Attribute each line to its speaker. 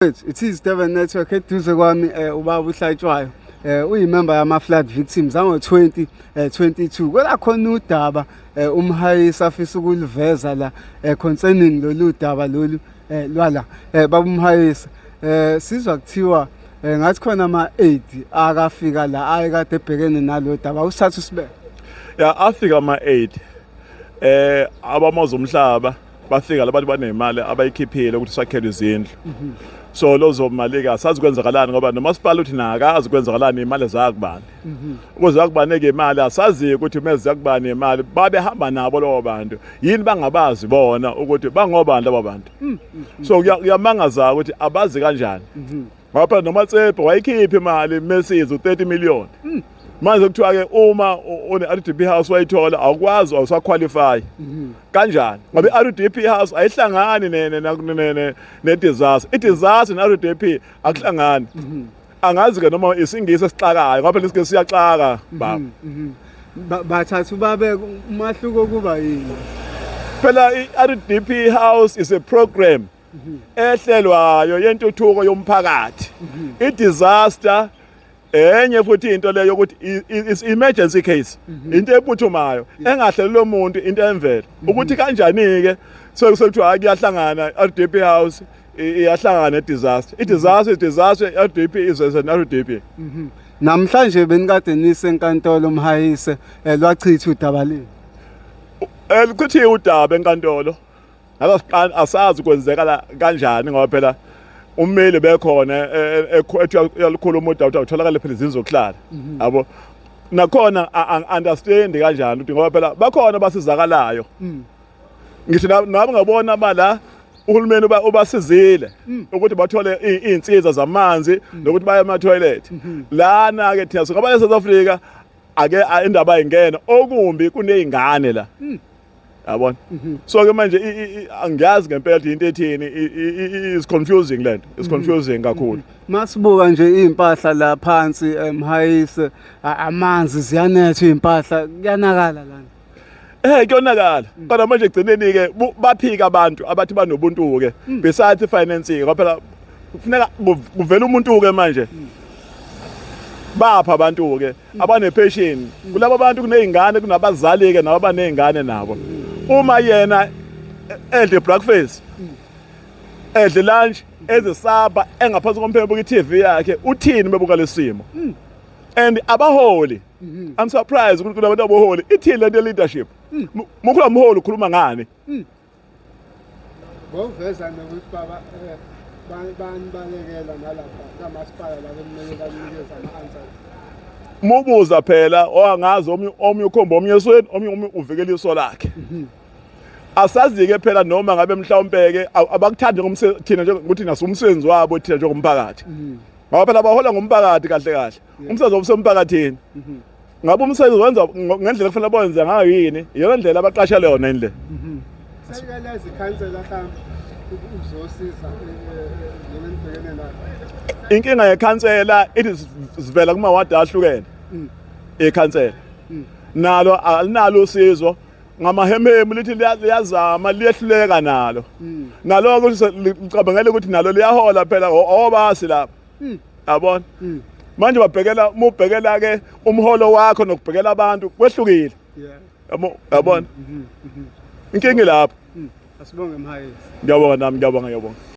Speaker 1: It is Devon Network eduze kwami ubaba uHlatshwayo uyimember yama flood victims ango-2022 kwela khona udaba umhayisi afisa ukuliveza la concerning lolu daba lolu lwala baba umhayisi sizwa kuthiwa ngathi khona ama-aid akafika la ayekade ebhekene nalo daba usithatha usibeke.
Speaker 2: Ya afika ama-aid abamazomhlaba bafika labantu banemali abayikhiphile ukuthi sakhelwe izindlu. So lozo mali ke asazi kwenzakalani ngoba nomasipala uthi nakazi kwenzakalani imali zakubani. Ukuze akubaneke imali asazi ukuthi meze yakubani imali babehamba nabo lo bantu. Yini bangabazi bona ukuthi bangobani labo bantu. So kuyamangaza ukuthi abazi kanjani. Ngoba noMatsepe wayikhipha imali message u30 million. Manje kuthiwa ke uma une-RDP house wayithola awukwazi awusaqualify kanjani ngoba i-RDP house ayihlangani ne-disaster. I-disaster ne-RDP akuhlangani. Angazi ke noma isingisi esixakayo ngoba lesike siyaxaka baba.
Speaker 1: Bathathu babe umahluko kuba yini?
Speaker 2: Phela i-RDP house is a program ehlelwayo yentuthuko yomphakathi. I-disaster enye futhi into leyo ukuthi is emergency case into ephuthumayo engahlelwe lo muntu into emvelo ukuthi kanjani ke sekuthiwa kuyahlangana RDP house iyahlangana ne-disaster. I-disaster RDP is an RDP.
Speaker 1: Namhlanje benikade nisenkantolo umhayise lwachitha udaba lini?
Speaker 2: Kuthi udaba enkantolo ngasiqala asazi kwenzekala kanjani ngoba phela ummeli bekhona yalukhuluma udaba utholakala phela izindlu zokuhlala yabo nakhona understand kanjani ukuthi ngoba phela bakhona basizakalayo. Ngithi nabo ngabona bala uhulumeni ubasizile ukuthi bathole izinsiza zamanzi nokuthi baye ema-toilet lana ke thina ngoba eSouth Africa ake indaba ingena okumbi kunezingane la yabona. So ke manje angiyazi ngempela into ethini is confusing land. It's confusing kakhulu.
Speaker 1: Masibuka nje impahla la phansi emhayise amanzi ziyanetha impahla kuyanakala lana.
Speaker 2: Kuyonakala. Kodwa manje egcineni ke baphika abantu abathi banobuntu ke besides financing ngoba phela kufuneka kuvela umuntu ke manje. Bapha abantu ke abane-passion kulabo bantu kunezingane kunabazali ke nabo abanezingane nabo. Uma yena edle breakfast edle lunch ezisaba engaphansi komphembo kwi-TV yakhe uthini bebuka lesimo and abaholi I'm surprised ukuthi kunabantu abaholi ithini lento leadership mukhula umholi ukhuluma ngani
Speaker 1: boveza nokuthi baba banbalekela nalapha kamasipala la kumele banikeze ama-answers.
Speaker 2: Mubuza phela oangazi omnye ukhomba omnye esweni omnye uvikela iso lakhe. Asazi ke phela noma ngabe mhlawumbe ke abakuthandi thina ukuthi nasumsebenzi wabo thina njengomphakathi. Ngoba phela bahola ngomphakathi kahle kahle. Umsebenzi womphakathini. Ngabe umsebenzi wenza ngendlela kufanele benze ngayo yini? Iyona ndlela abaqashela yona indlela.
Speaker 1: Sekeleza ikhansela mhlawumbe uzosiza njengenibhekene nayo.
Speaker 2: Inkinga yekhansela ithi sivela kuma ward ahlukene. Ekhansela. Nalo alinalo usizo ngamahemhemu lithi liyazama liyehluleka nalo. Naloko licabangela ukuthi nalo liyahola phela obasi lapha. Yabona? Manje mubhekela ke umholo wakho nokubhekela abantu kwehlukile. Yabona? Inkinga lapha.
Speaker 1: Asibonge mhayisi.
Speaker 2: Ngiyabonga nami ngiyabonga.